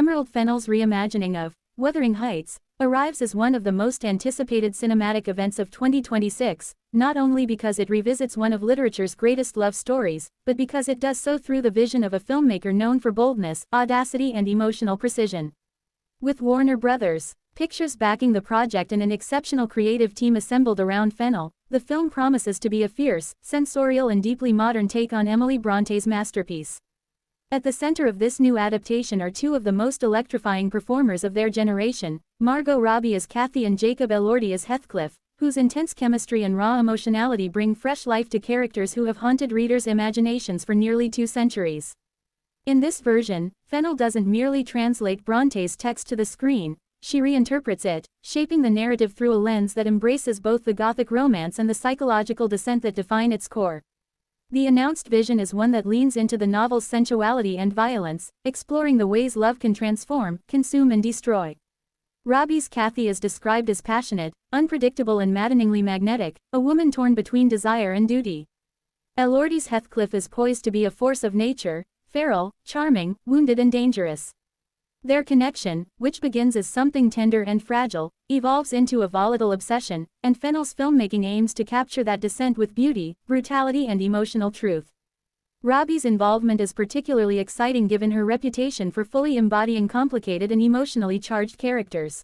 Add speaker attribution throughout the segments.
Speaker 1: Emerald Fennell's reimagining of Wuthering Heights arrives as one of the most anticipated cinematic events of 2026, not only because it revisits one of literature's greatest love stories, but because it does so through the vision of a filmmaker known for boldness, audacity and emotional precision. With Warner Brothers Pictures backing the project and an exceptional creative team assembled around Fennell, the film promises to be a fierce, sensorial and deeply modern take on Emily Bronte's masterpiece. At the center of this new adaptation are two of the most electrifying performers of their generation, Margot Robbie as Kathy and Jacob Elordi as Heathcliff, whose intense chemistry and raw emotionality bring fresh life to characters who have haunted readers' imaginations for nearly 2 centuries. In this version, Fennell doesn't merely translate Bronte's text to the screen, she reinterprets it, shaping the narrative through a lens that embraces both the Gothic romance and the psychological descent that define its core. The announced vision is one that leans into the novel's sensuality and violence, exploring the ways love can transform, consume and destroy. Robbie's Kathy is described as passionate, unpredictable and maddeningly magnetic, a woman torn between desire and duty. Elordi's Heathcliff is poised to be a force of nature, feral, charming, wounded and dangerous. Their connection, which begins as something tender and fragile, evolves into a volatile obsession, and Fennell's filmmaking aims to capture that descent with beauty, brutality and emotional truth. Robbie's involvement is particularly exciting given her reputation for fully embodying complicated and emotionally charged characters.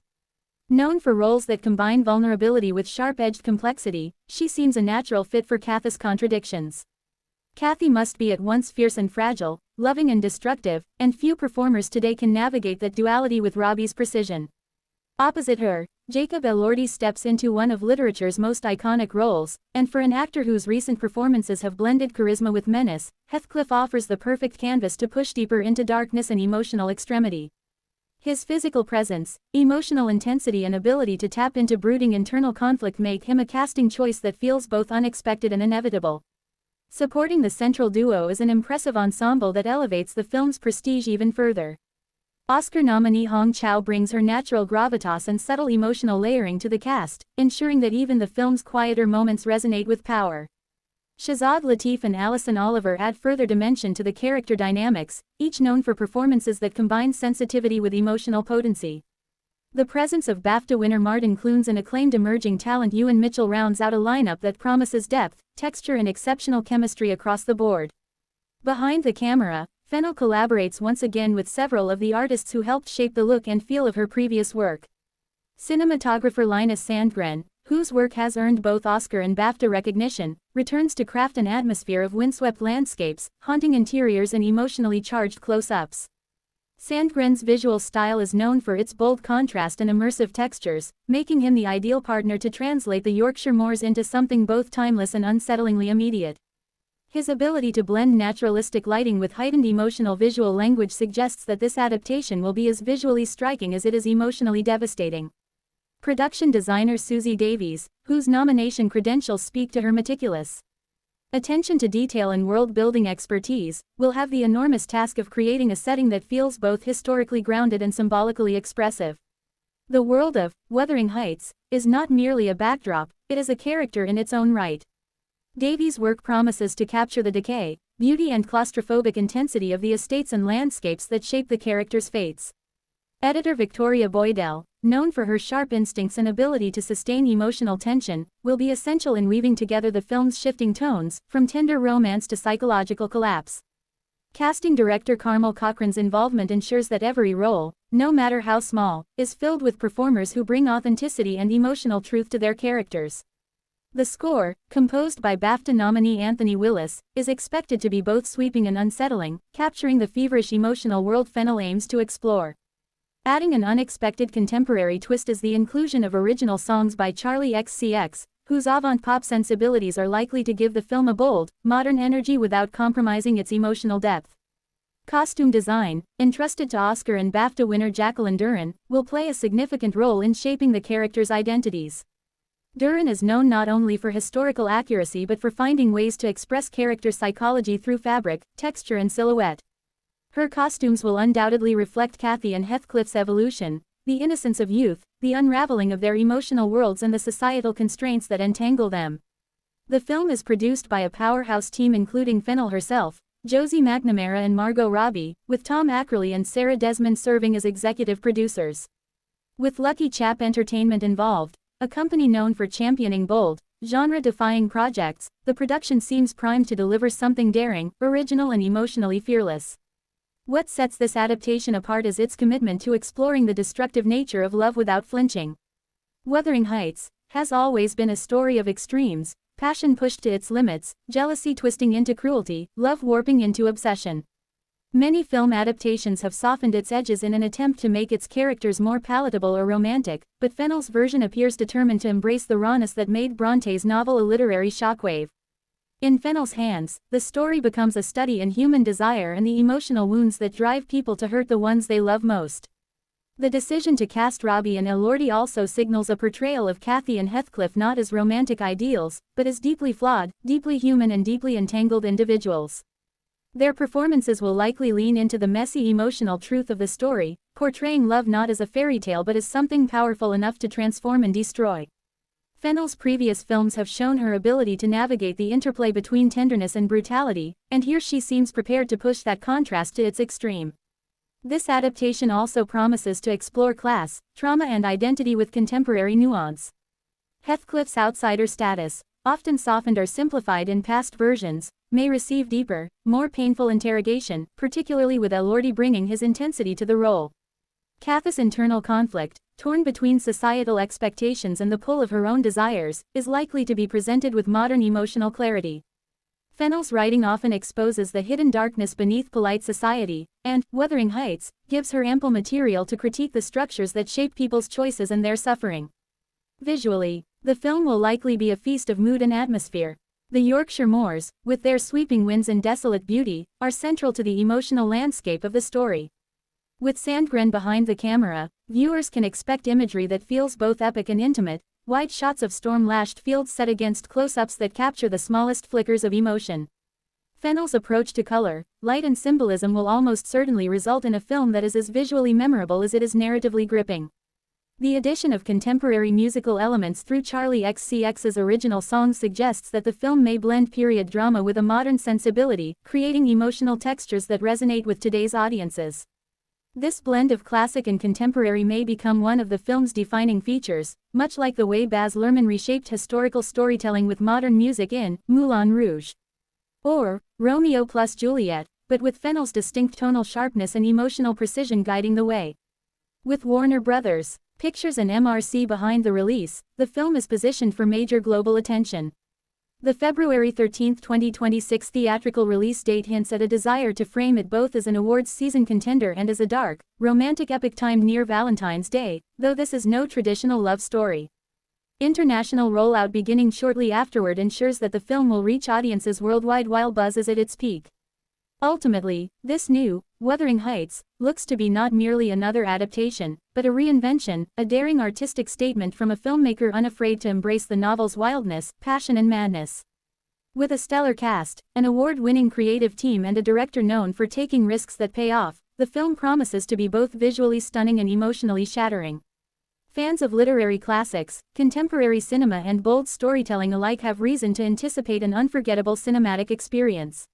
Speaker 1: Known for roles that combine vulnerability with sharp-edged complexity, she seems a natural fit for Kathy's contradictions. Kathy must be at once fierce and fragile, loving and destructive, and few performers today can navigate that duality with Robbie's precision. Opposite her, Jacob Elordi steps into one of literature's most iconic roles, and for an actor whose recent performances have blended charisma with menace, Heathcliff offers the perfect canvas to push deeper into darkness and emotional extremity. His physical presence, emotional intensity and ability to tap into brooding internal conflict make him a casting choice that feels both unexpected and inevitable. Supporting the central duo is an impressive ensemble that elevates the film's prestige even further. Oscar nominee Hong Chow brings her natural gravitas and subtle emotional layering to the cast, ensuring that even the film's quieter moments resonate with power. Shazad Latif and Alison Oliver add further dimension to the character dynamics, each known for performances that combine sensitivity with emotional potency. The presence of BAFTA winner Martin Clunes and acclaimed emerging talent Ewan Mitchell rounds out a lineup that promises depth, texture and exceptional chemistry across the board. Behind the camera, Fennell collaborates once again with several of the artists who helped shape the look and feel of her previous work. Cinematographer Linus Sandgren, whose work has earned both Oscar and BAFTA recognition, returns to craft an atmosphere of windswept landscapes, haunting interiors and emotionally charged close-ups. Sandgren's visual style is known for its bold contrast and immersive textures, making him the ideal partner to translate the Yorkshire moors into something both timeless and unsettlingly immediate. His ability to blend naturalistic lighting with heightened emotional visual language suggests that this adaptation will be as visually striking as it is emotionally devastating. Production designer Susie Davies, whose nomination credentials speak to her meticulous attention to detail and world-building expertise, will have the enormous task of creating a setting that feels both historically grounded and symbolically expressive. The world of Wuthering Heights is not merely a backdrop, it is a character in its own right. Davies' work promises to capture the decay, beauty and claustrophobic intensity of the estates and landscapes that shape the characters' fates. Editor Victoria Boydell, known for her sharp instincts and ability to sustain emotional tension, will be essential in weaving together the film's shifting tones, from tender romance to psychological collapse. Casting director Carmel Cochran's involvement ensures that every role, no matter how small, is filled with performers who bring authenticity and emotional truth to their characters. The score, composed by BAFTA nominee Anthony Willis, is expected to be both sweeping and unsettling, capturing the feverish emotional world Fennell aims to explore. Adding an unexpected contemporary twist is the inclusion of original songs by Charlie XCX, whose avant-pop sensibilities are likely to give the film a bold, modern energy without compromising its emotional depth. Costume design, entrusted to Oscar and BAFTA winner Jacqueline Duran, will play a significant role in shaping the characters' identities. Duran is known not only for historical accuracy but for finding ways to express character psychology through fabric, texture and silhouette. Her costumes will undoubtedly reflect Kathy and Heathcliff's evolution, the innocence of youth, the unraveling of their emotional worlds and the societal constraints that entangle them. The film is produced by a powerhouse team including Fennell herself, Josie McNamara and Margot Robbie, with Tom Ackerley and Sarah Desmond serving as executive producers. With Lucky Chap Entertainment involved, a company known for championing bold, genre-defying projects, the production seems primed to deliver something daring, original and emotionally fearless. What sets this adaptation apart is its commitment to exploring the destructive nature of love without flinching. Wuthering Heights has always been a story of extremes, passion pushed to its limits, jealousy twisting into cruelty, love warping into obsession. Many film adaptations have softened its edges in an attempt to make its characters more palatable or romantic, but Fennell's version appears determined to embrace the rawness that made Bronte's novel a literary shockwave. In Fennell's hands, the story becomes a study in human desire and the emotional wounds that drive people to hurt the ones they love most. The decision to cast Robbie and Elordi also signals a portrayal of Kathy and Heathcliff not as romantic ideals, but as deeply flawed, deeply human and deeply entangled individuals. Their performances will likely lean into the messy emotional truth of the story, portraying love not as a fairy tale but as something powerful enough to transform and destroy. Fennell's previous films have shown her ability to navigate the interplay between tenderness and brutality, and here she seems prepared to push that contrast to its extreme. This adaptation also promises to explore class, trauma and identity with contemporary nuance. Heathcliff's outsider status, often softened or simplified in past versions, may receive deeper, more painful interrogation, particularly with Elordi bringing his intensity to the role. Kathy's internal conflict, torn between societal expectations and the pull of her own desires, is likely to be presented with modern emotional clarity. Fennell's writing often exposes the hidden darkness beneath polite society, and Wuthering Heights gives her ample material to critique the structures that shape people's choices and their suffering. Visually, the film will likely be a feast of mood and atmosphere. The Yorkshire moors, with their sweeping winds and desolate beauty, are central to the emotional landscape of the story. With Sandgren behind the camera, viewers can expect imagery that feels both epic and intimate, wide shots of storm-lashed fields set against close-ups that capture the smallest flickers of emotion. Fennell's approach to color, light and symbolism will almost certainly result in a film that is as visually memorable as it is narratively gripping. The addition of contemporary musical elements through Charlie XCX's original songs suggests that the film may blend period drama with a modern sensibility, creating emotional textures that resonate with today's audiences. This blend of classic and contemporary may become one of the film's defining features, much like the way Baz Luhrmann reshaped historical storytelling with modern music in Moulin Rouge. Or Romeo plus Juliet, but with Fennell's distinct tonal sharpness and emotional precision guiding the way. With Warner Brothers Pictures and MRC behind the release, the film is positioned for major global attention. The February 13, 2026 theatrical release date hints at a desire to frame it both as an awards season contender and as a dark, romantic epic timed near Valentine's Day, though this is no traditional love story. International rollout beginning shortly afterward ensures that the film will reach audiences worldwide while buzz is at its peak. Ultimately, this new, Wuthering Heights, looks to be not merely another adaptation, but a reinvention, a daring artistic statement from a filmmaker unafraid to embrace the novel's wildness, passion and madness. With a stellar cast, an award-winning creative team and a director known for taking risks that pay off, the film promises to be both visually stunning and emotionally shattering. Fans of literary classics, contemporary cinema and bold storytelling alike have reason to anticipate an unforgettable cinematic experience.